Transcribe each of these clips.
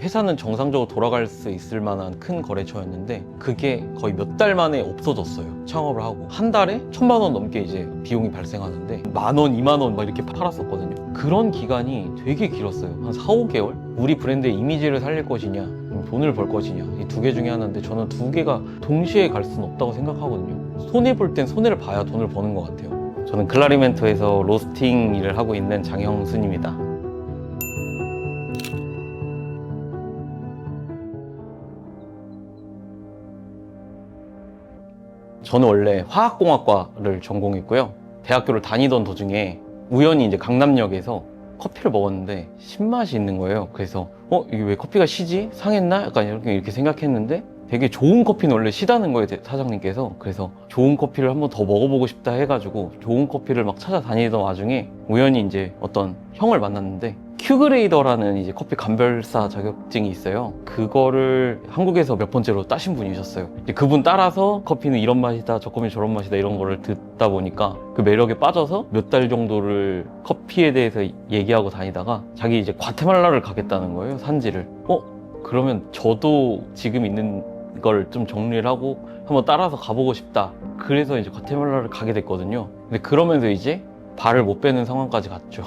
회사는 정상적으로 돌아갈 수 있을 만한 큰 거래처였는데 그게 거의 몇 달 만에 없어졌어요. 창업을 하고 한 달에 1,000만 원 넘게 이제 비용이 발생하는데 10,000원, 20,000원 막 이렇게 팔았었거든요. 그런 기간이 되게 길었어요. 한 4, 5개월? 우리 브랜드의 이미지를 살릴 것이냐 돈을 벌 것이냐, 이 두 개 중에 하나인데 저는 두 개가 동시에 갈 수는 없다고 생각하거든요. 손해 볼 땐 손해를 봐야 돈을 버는 것 같아요. 저는 클라리멘토에서 로스팅 일을 하고 있는 장형순입니다. 저는 원래 화학공학과를 전공했고요. 대학교를 다니던 도중에 우연히 이제 강남역에서 커피를 먹었는데 신맛이 있는 거예요. 그래서 이게 왜 커피가 시지? 상했나? 약간 이렇게 생각했는데 되게 좋은 커피는 원래 시다는 거예요, 사장님께서. 그래서 좋은 커피를 한번 더 먹어보고 싶다 해가지고 좋은 커피를 막 찾아다니던 와중에 우연히 이제 어떤 형을 만났는데 큐그레이더라는 이제 커피 감별사 자격증이 있어요. 그거를 한국에서 몇 번째로 따신 분이셨어요. 이제 그분 따라서 커피는 이런 맛이다, 저 커피는 저런 맛이다 이런 거를 듣다 보니까 그 매력에 빠져서 몇 달 정도를 커피에 대해서 얘기하고 다니다가 자기 이제 과테말라를 가겠다는 거예요, 산지를. 그러면 저도 지금 있는 걸 좀 정리를 하고 한번 따라서 가보고 싶다. 그래서 이제 과테말라를 가게 됐거든요. 근데 그러면서 이제 발을 못 빼는 상황까지 갔죠.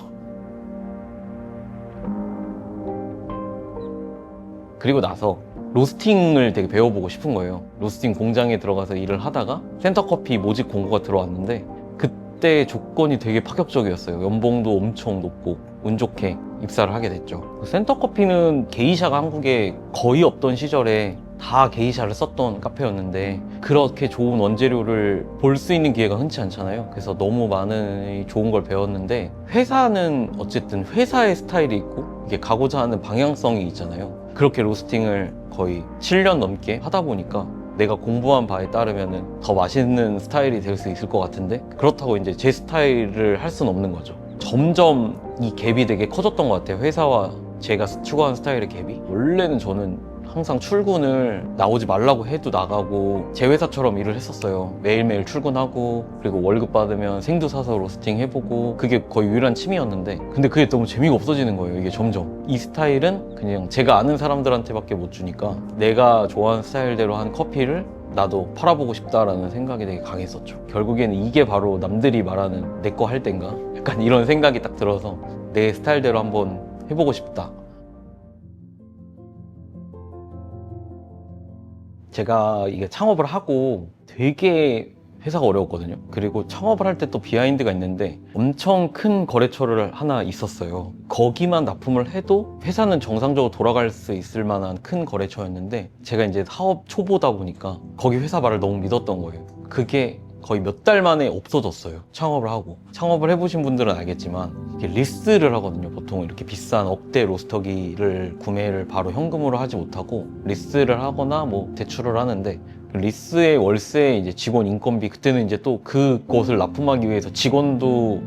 그리고 나서 로스팅을 되게 배워보고 싶은 거예요. 로스팅 공장에 들어가서 일을 하다가 센터커피 모집 공고가 들어왔는데 그때 조건이 되게 파격적이었어요. 연봉도 엄청 높고 운 좋게 입사를 하게 됐죠. 센터커피는 게이샤가 한국에 거의 없던 시절에 다 게이샤를 썼던 카페였는데 그렇게 좋은 원재료를 볼 수 있는 기회가 흔치 않잖아요. 그래서 너무 많은 좋은 걸 배웠는데 회사는 어쨌든 회사의 스타일이 있고 이게 가고자 하는 방향성이 있잖아요. 그렇게 로스팅을 거의 7년 넘게 하다 보니까 내가 공부한 바에 따르면 더 맛있는 스타일이 될 수 있을 것 같은데 그렇다고 이제 제 스타일을 할 수는 없는 거죠. 점점 이 갭이 되게 커졌던 것 같아요. 회사와 제가 추구하는 스타일의 갭이. 원래는 저는 항상 출근을 나오지 말라고 해도 나가고 제 회사처럼 일을 했었어요. 매일매일 출근하고 그리고 월급 받으면 생두 사서 로스팅 해보고 그게 거의 유일한 취미였는데 근데 그게 너무 재미가 없어지는 거예요. 이게 점점 이 스타일은 그냥 제가 아는 사람들한테밖에 못 주니까 내가 좋아하는 스타일대로 한 커피를 나도 팔아보고 싶다라는 생각이 되게 강했었죠. 결국에는 이게 바로 남들이 말하는 내 거 할 땐가? 약간 이런 생각이 딱 들어서 내 스타일대로 한번 해보고 싶다. 제가 이게 창업을 하고 되게 회사가 어려웠거든요. 그리고 창업을 할 때 또 비하인드가 있는데 엄청 큰 거래처를 하나 있었어요. 거기만 납품을 해도 회사는 정상적으로 돌아갈 수 있을 만한 큰 거래처였는데 제가 이제 사업 초보다 보니까 거기 회사 말을 너무 믿었던 거예요. 그게 거의 몇 달 만에 없어졌어요. 창업을 하고. 창업을 해보신 분들은 알겠지만 이게 리스를 하거든요. 보통 이렇게 비싼 억대 로스터기를 구매를 바로 현금으로 하지 못하고 리스를 하거나 뭐 대출을 하는데 리스의 월세 이제 직원 인건비 그때는 이제 또 그곳을 납품하기 위해서 직원도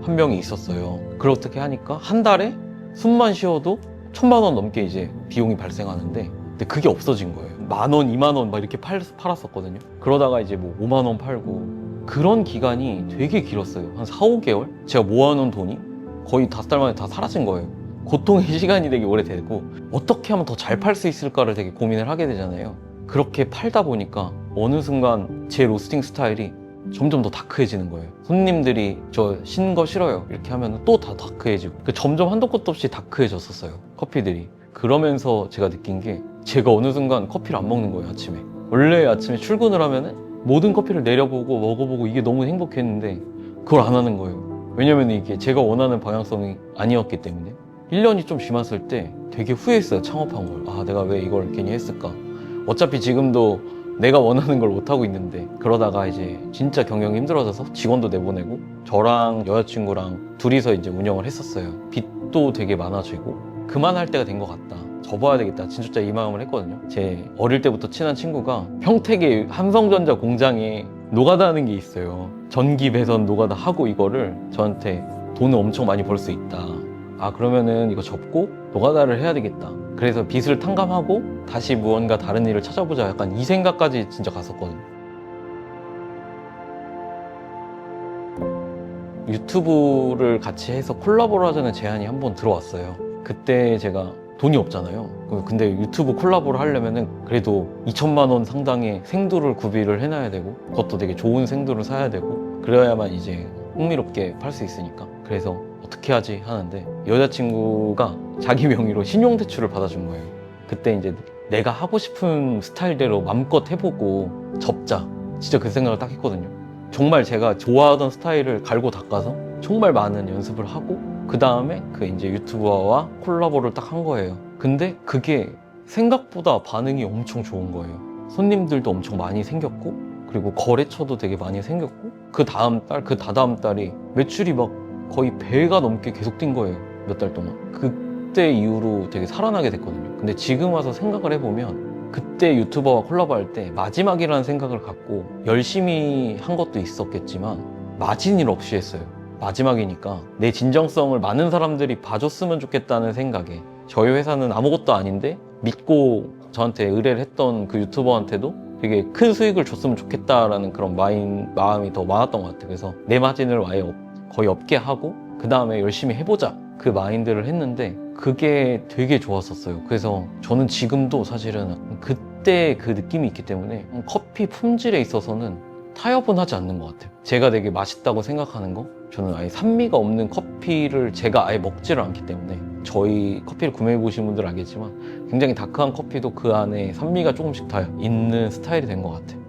한 명이 있었어요. 그렇게 하니까 한 달에 숨만 쉬어도 1,000만 원 넘게 이제 비용이 발생하는데 근데 그게 없어진 거예요. 10,000원, 20,000원 막 이렇게 팔았었거든요. 그러다가 이제 뭐 50,000원 팔고 그런 기간이 되게 길었어요. 한 4, 5개월? 제가 모아놓은 돈이 거의 5달 만에 다 사라진 거예요. 고통의 시간이 되게 오래되고 어떻게 하면 더 잘 팔 수 있을까를 되게 고민을 하게 되잖아요. 그렇게 팔다 보니까 어느 순간 제 로스팅 스타일이 점점 더 다크해지는 거예요. 손님들이 저 신 거 싫어요 이렇게 하면 또 다 다크해지고 점점 한도 끝도 없이 다크해졌었어요. 커피들이. 그러면서 제가 느낀 게 제가 어느 순간 커피를 안 먹는 거예요. 아침에 원래 아침에 출근을 하면은 모든 커피를 내려보고 먹어보고 이게 너무 행복했는데 그걸 안 하는 거예요. 왜냐면 이게 제가 원하는 방향성이 아니었기 때문에 1년이 좀 지났을 때 되게 후회했어요. 창업한 걸. 내가 왜 이걸 괜히 했을까. 어차피 지금도 내가 원하는 걸 못하고 있는데 그러다가 이제 진짜 경영이 힘들어져서 직원도 내보내고 저랑 여자친구랑 둘이서 이제 운영을 했었어요. 빚도 되게 많아지고 그만할 때가 된 것 같다. 접어야 되겠다. 진짜 이 마음을 했거든요. 제 어릴 때부터 친한 친구가 평택의 삼성전자 공장에 노가다 하는 게 있어요. 전기 배선 노가다 하고 이거를 저한테 돈을 엄청 많이 벌 수 있다. 그러면은 이거 접고 노가다를 해야 되겠다. 그래서 빚을 탕감하고 다시 무언가 다른 일을 찾아보자. 약간 이 생각까지 진짜 갔었거든요. 유튜브를 같이 해서 콜라보를 하자는 제안이 한번 들어왔어요. 그때 제가 돈이 없잖아요. 근데 유튜브 콜라보를 하려면은 그래도 2천만 원 상당의 생두를 구비를 해놔야 되고, 그것도 되게 좋은 생두를 사야 되고, 그래야만 이제 흥미롭게 팔 수 있으니까. 그래서 어떻게 하지 하는데, 여자친구가 자기 명의로 신용대출을 받아준 거예요. 그때 이제 내가 하고 싶은 스타일대로 맘껏 해보고 접자, 진짜 그 생각을 딱 했거든요. 정말 제가 좋아하던 스타일을 갈고 닦아서 정말 많은 연습을 하고, 그 다음에 그 이제 유튜버와 콜라보를 딱 한 거예요. 근데 그게 생각보다 반응이 엄청 좋은 거예요. 손님들도 엄청 많이 생겼고, 그리고 거래처도 되게 많이 생겼고, 그 다음 달, 그 다다음 달이 매출이 막 거의 배가 넘게 계속 뛴 거예요. 몇 달 동안. 그때 이후로 되게 살아나게 됐거든요. 근데 지금 와서 생각을 해보면, 그때 유튜버와 콜라보 할 때 마지막이라는 생각을 갖고 열심히 한 것도 있었겠지만 마진일 없이 했어요. 마지막이니까 내 진정성을 많은 사람들이 봐줬으면 좋겠다는 생각에, 저희 회사는 아무것도 아닌데 믿고 저한테 의뢰를 했던 그 유튜버한테도 되게 큰 수익을 줬으면 좋겠다라는 그런 마음이 더 많았던 것 같아요. 그래서 내 마진을 아예 거의 없게 하고 그 다음에 열심히 해보자, 그 마인드를 했는데 그게 되게 좋았었어요. 그래서 저는 지금도 사실은 그때 그 느낌이 있기 때문에 커피 품질에 있어서는 타협은 하지 않는 것 같아요. 제가 되게 맛있다고 생각하는 거, 저는 아예 산미가 없는 커피를 제가 아예 먹지를 않기 때문에, 저희 커피를 구매해 보신 분들은 알겠지만 굉장히 다크한 커피도 그 안에 산미가 조금씩 다 있는 스타일이 된 것 같아요.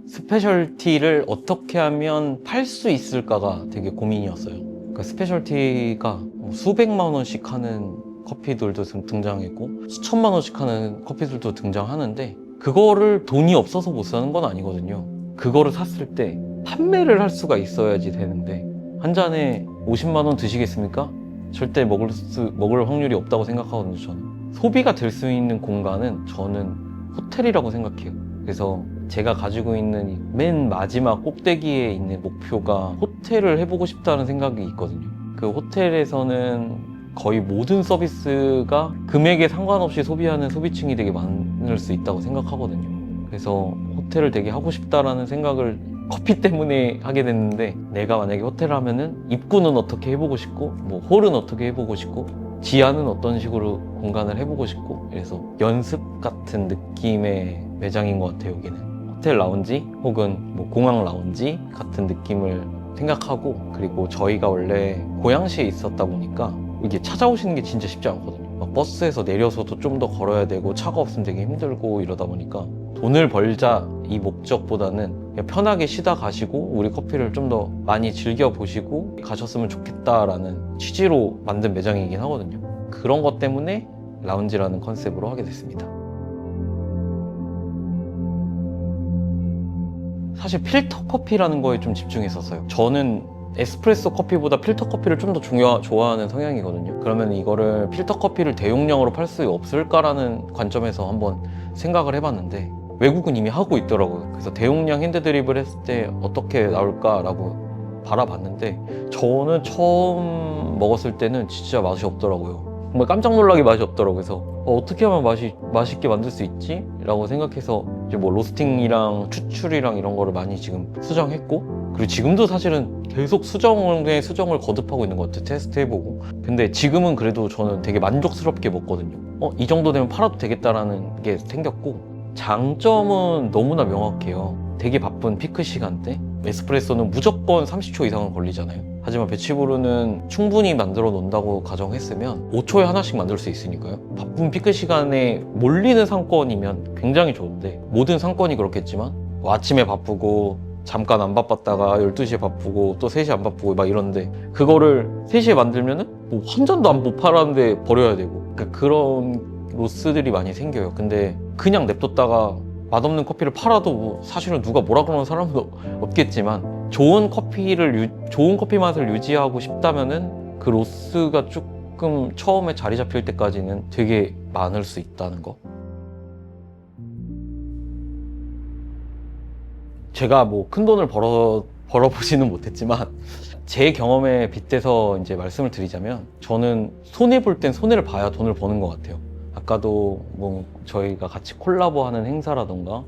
스페셜티를 어떻게 하면 팔 수 있을까가 되게 고민이었어요. 그러니까 스페셜티가 수백만 원씩 하는 커피들도 등장했고 수천만 원씩 하는 커피들도 등장하는데, 그거를 돈이 없어서 못 사는 건 아니거든요. 그거를 샀을 때 판매를 할 수가 있어야지 되는데, 한 잔에 50만 원 드시겠습니까? 절대 먹을 확률이 없다고 생각하거든요. 저는 소비가 될 수 있는 공간은 저는 호텔이라고 생각해요. 그래서 제가 가지고 있는 맨 마지막 꼭대기에 있는 목표가 호텔을 해보고 싶다는 생각이 있거든요. 그 호텔에서는 거의 모든 서비스가 금액에 상관없이 소비하는 소비층이 되게 많을 수 있다고 생각하거든요. 그래서 호텔을 되게 하고 싶다라는 생각을 커피 때문에 하게 됐는데, 내가 만약에 호텔을 하면은 입구는 어떻게 해보고 싶고, 뭐 홀은 어떻게 해보고 싶고, 지하는 어떤 식으로 공간을 해보고 싶고, 그래서 연습 같은 느낌의 매장인 것 같아요. 여기는 호텔 라운지 혹은 뭐 공항 라운지 같은 느낌을 생각하고, 그리고 저희가 원래 고양시에 있었다 보니까 이게 찾아오시는 게 진짜 쉽지 않거든요. 막 버스에서 내려서도 좀 더 걸어야 되고 차가 없으면 되게 힘들고 이러다 보니까, 돈을 벌자 이 목적보다는 그냥 편하게 쉬다 가시고 우리 커피를 좀 더 많이 즐겨보시고 가셨으면 좋겠다라는 취지로 만든 매장이긴 하거든요. 그런 것 때문에 라운지라는 컨셉으로 하게 됐습니다. 사실 필터 커피라는 거에 좀 집중했었어요. 저는 에스프레소 커피보다 필터 커피를 좀 더 좋아하는 성향이거든요. 그러면 이거를 필터 커피를 대용량으로 팔 수 없을까라는 관점에서 한번 생각을 해봤는데, 외국은 이미 하고 있더라고요. 그래서 대용량 핸드드립을 했을 때 어떻게 나올까라고 바라봤는데, 저는 처음 먹었을 때는 진짜 맛이 없더라고요. 정말 깜짝 놀라게 맛이 없더라고요. 그래서 어떻게 하면 맛있게 만들 수 있지? 라고 생각해서 이제 뭐 로스팅이랑 추출이랑 이런 거를 많이 지금 수정했고, 그리고 지금도 사실은 계속 수정을 거듭하고 있는 것 같아요. 테스트 해보고. 근데 지금은 그래도 저는 되게 만족스럽게 먹거든요. 이 정도 되면 팔아도 되겠다라는 게 생겼고, 장점은 너무나 명확해요. 되게 바쁜 피크 시간대, 에스프레소는 무조건 30초 이상은 걸리잖아요. 하지만 베치브루는 충분히 만들어 놓는다고 가정했으면 5초에 하나씩 만들 수 있으니까요. 바쁜 피크 시간에 몰리는 상권이면 굉장히 좋은데, 모든 상권이 그렇겠지만 뭐 아침에 바쁘고 잠깐 안 바빴다가 12시에 바쁘고 또 3시에 안 바쁘고 막 이런데, 그거를 3시에 만들면은 뭐 한 잔도 안 못 팔았는데 버려야 되고, 그러니까 그런 로스들이 많이 생겨요. 근데 그냥 냅뒀다가 맛없는 커피를 팔아도 뭐 사실은 누가 뭐라 그러는 사람도 없겠지만, 좋은 커피 맛을 유지하고 싶다면은 그 로스가 조금 처음에 자리 잡힐 때까지는 되게 많을 수 있다는 거. 제가 뭐 큰 돈을 벌어보지는 못했지만, 제 경험에 빗대서 이제 말씀을 드리자면, 저는 손해볼 땐 손해를 봐야 돈을 버는 것 같아요. 아까도 뭐 저희가 같이 콜라보하는 행사라던가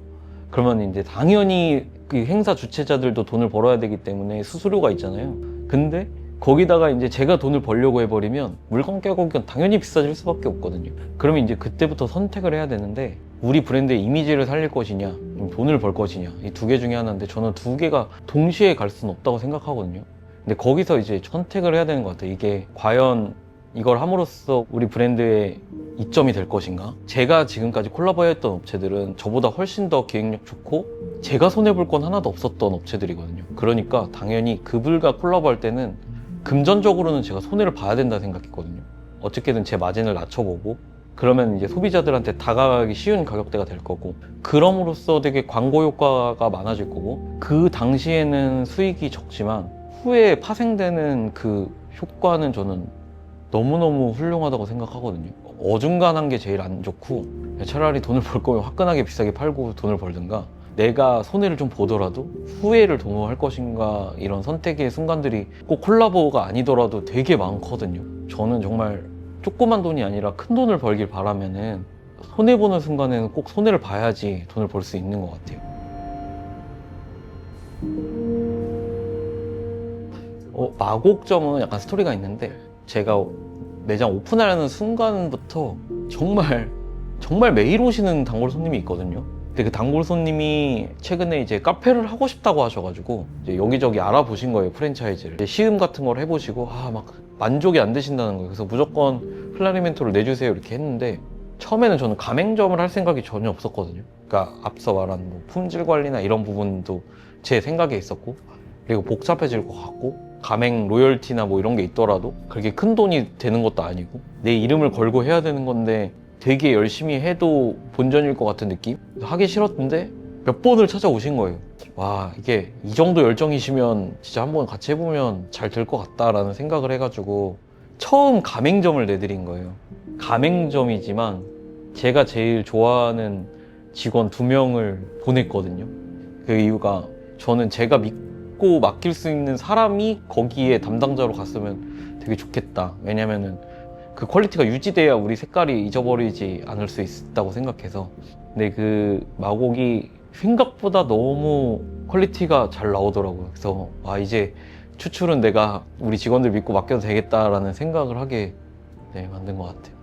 그러면 이제 당연히 그 행사 주최자들도 돈을 벌어야 되기 때문에 수수료가 있잖아요. 근데 거기다가 이제 제가 돈을 벌려고 해버리면 물건 가격은 당연히 비싸질 수밖에 없거든요. 그러면 이제 그때부터 선택을 해야 되는데 우리 브랜드의 이미지를 살릴 것이냐 돈을 벌 것이냐 이 두 개 중에 하나인데 저는 두 개가 동시에 갈 수는 없다고 생각하거든요. 근데 거기서 이제 선택을 해야 되는 것 같아요. 이게 과연 이걸 함으로써 우리 브랜드의 이점이 될 것인가? 제가 지금까지 콜라보했던 업체들은 저보다 훨씬 더 기획력 좋고 제가 손해볼 건 하나도 없었던 업체들이거든요. 그러니까 당연히 그들과 콜라보할 때는 금전적으로는 제가 손해를 봐야 된다 생각했거든요. 어떻게든 제 마진을 낮춰보고 그러면 이제 소비자들한테 다가가기 쉬운 가격대가 될 거고 그럼으로써 되게 광고 효과가 많아질 거고 그 당시에는 수익이 적지만 후에 파생되는 그 효과는 저는 너무너무 훌륭하다고 생각하거든요. 어중간한 게 제일 안 좋고 차라리 돈을 벌 거면 화끈하게 비싸게 팔고 돈을 벌든가 내가 손해를 좀 보더라도 후회를 도모할 것인가 이런 선택의 순간들이 꼭 콜라보가 아니더라도 되게 많거든요. 저는 정말 조그만 돈이 아니라 큰 돈을 벌길 바라면은 손해보는 순간에는 꼭 손해를 봐야지 돈을 벌 수 있는 것 같아요. 마곡점은 약간 스토리가 있는데 제가 매장 오픈하려는 순간부터 정말 매일 오시는 단골 손님이 있거든요. 근데 그 단골 손님이 최근에 이제 카페를 하고 싶다고 하셔가지고 이제 여기저기 알아보신 거예요, 프랜차이즈를. 이제 시음 같은 걸 해보시고 막 만족이 안 되신다는 거예요. 그래서 무조건 클라리멘토를 내주세요 이렇게 했는데 처음에는 저는 가맹점을 할 생각이 전혀 없었거든요. 그러니까 앞서 말한 뭐 품질 관리나 이런 부분도 제 생각에 있었고 그리고 복잡해질 것 같고 가맹 로열티나 뭐 이런 게 있더라도 그렇게 큰 돈이 되는 것도 아니고 내 이름을 걸고 해야 되는 건데 되게 열심히 해도 본전일 것 같은 느낌? 하기 싫었는데 몇 번을 찾아오신 거예요. 와, 이게 이 정도 열정이시면 진짜 한번 같이 해보면 잘 될 것 같다라는 생각을 해가지고 처음 가맹점을 내드린 거예요. 가맹점이지만 제가 제일 좋아하는 직원 2명을 보냈거든요. 그 이유가 저는 제가 믿고 맡길 수 있는 사람이 거기에 담당자로 갔으면 되게 좋겠다. 왜냐면은 그 퀄리티가 유지돼야 우리 색깔이 잊어버리지 않을 수 있다고 생각해서. 근데 그 마곡이 생각보다 너무 퀄리티가 잘 나오더라고요. 그래서 이제 추출은 내가 우리 직원들 믿고 맡겨도 되겠다라는 생각을 하게 만든 것 같아요.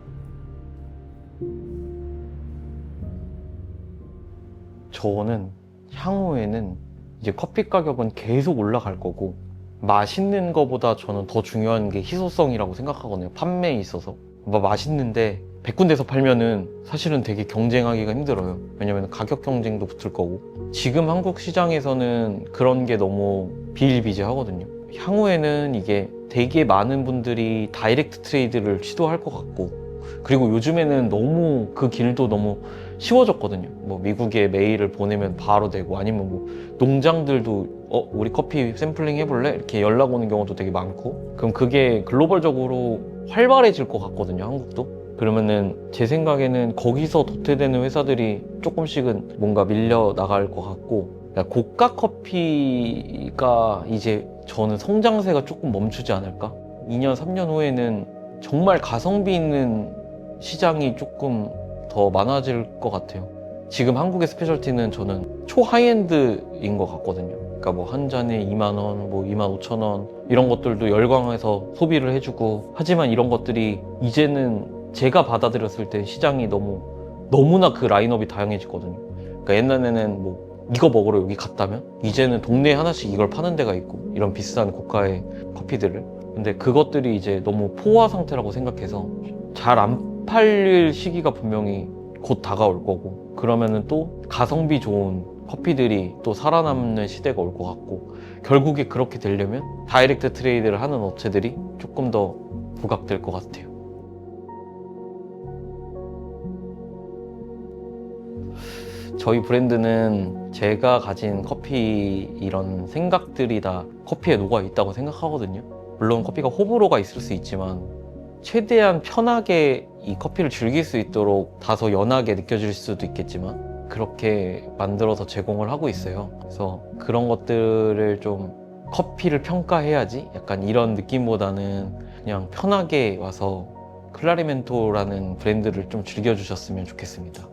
저는 향후에는 이제 커피 가격은 계속 올라갈 거고 맛있는 거보다 저는 더 중요한 게 희소성이라고 생각하거든요. 판매에 있어서 맛있는데 100군데서 팔면은 사실은 되게 경쟁하기가 힘들어요. 왜냐면 가격 경쟁도 붙을 거고 지금 한국 시장에서는 그런 게 너무 비일비재하거든요. 향후에는 이게 되게 많은 분들이 다이렉트 트레이드를 시도할 것 같고 그리고 요즘에는 너무 그 길도 너무 쉬워졌거든요. 뭐 미국에 메일을 보내면 바로 되고 아니면 뭐 농장들도 우리 커피 샘플링 해볼래? 이렇게 연락 오는 경우도 되게 많고 그럼 그게 글로벌적으로 활발해질 것 같거든요, 한국도. 그러면은 제 생각에는 거기서 도태되는 회사들이 조금씩은 뭔가 밀려 나갈 것 같고 고가 커피가 이제 저는 성장세가 조금 멈추지 않을까? 2년, 3년 후에는 정말 가성비 있는 시장이 조금 더 많아질 것 같아요. 지금 한국의 스페셜티는 저는 초하이엔드인 것 같거든요. 그러니까 뭐 한 잔에 2만 원, 뭐 2만 5천 원 이런 것들도 열광해서 소비를 해주고 하지만 이런 것들이 이제는 제가 받아들였을 때 시장이 너무나 그 라인업이 다양해지거든요. 그러니까 옛날에는 뭐 이거 먹으러 여기 갔다면 이제는 동네에 하나씩 이걸 파는 데가 있고 이런 비싼 고가의 커피들을 근데 그것들이 이제 너무 포화 상태라고 생각해서 잘 안 팔릴 시기가 분명히 곧 다가올 거고 그러면은 또 가성비 좋은 커피들이 또 살아남는 시대가 올 것 같고 결국에 그렇게 되려면 다이렉트 트레이드를 하는 업체들이 조금 더 부각될 것 같아요. 저희 브랜드는 제가 가진 커피 이런 생각들이 다 커피에 녹아 있다고 생각하거든요. 물론 커피가 호불호가 있을 수 있지만 최대한 편하게 이 커피를 즐길 수 있도록 다소 연하게 느껴질 수도 있겠지만 그렇게 만들어서 제공을 하고 있어요. 그래서 그런 것들을 좀 커피를 평가해야지 약간 이런 느낌보다는 그냥 편하게 와서 클라리멘토라는 브랜드를 좀 즐겨주셨으면 좋겠습니다.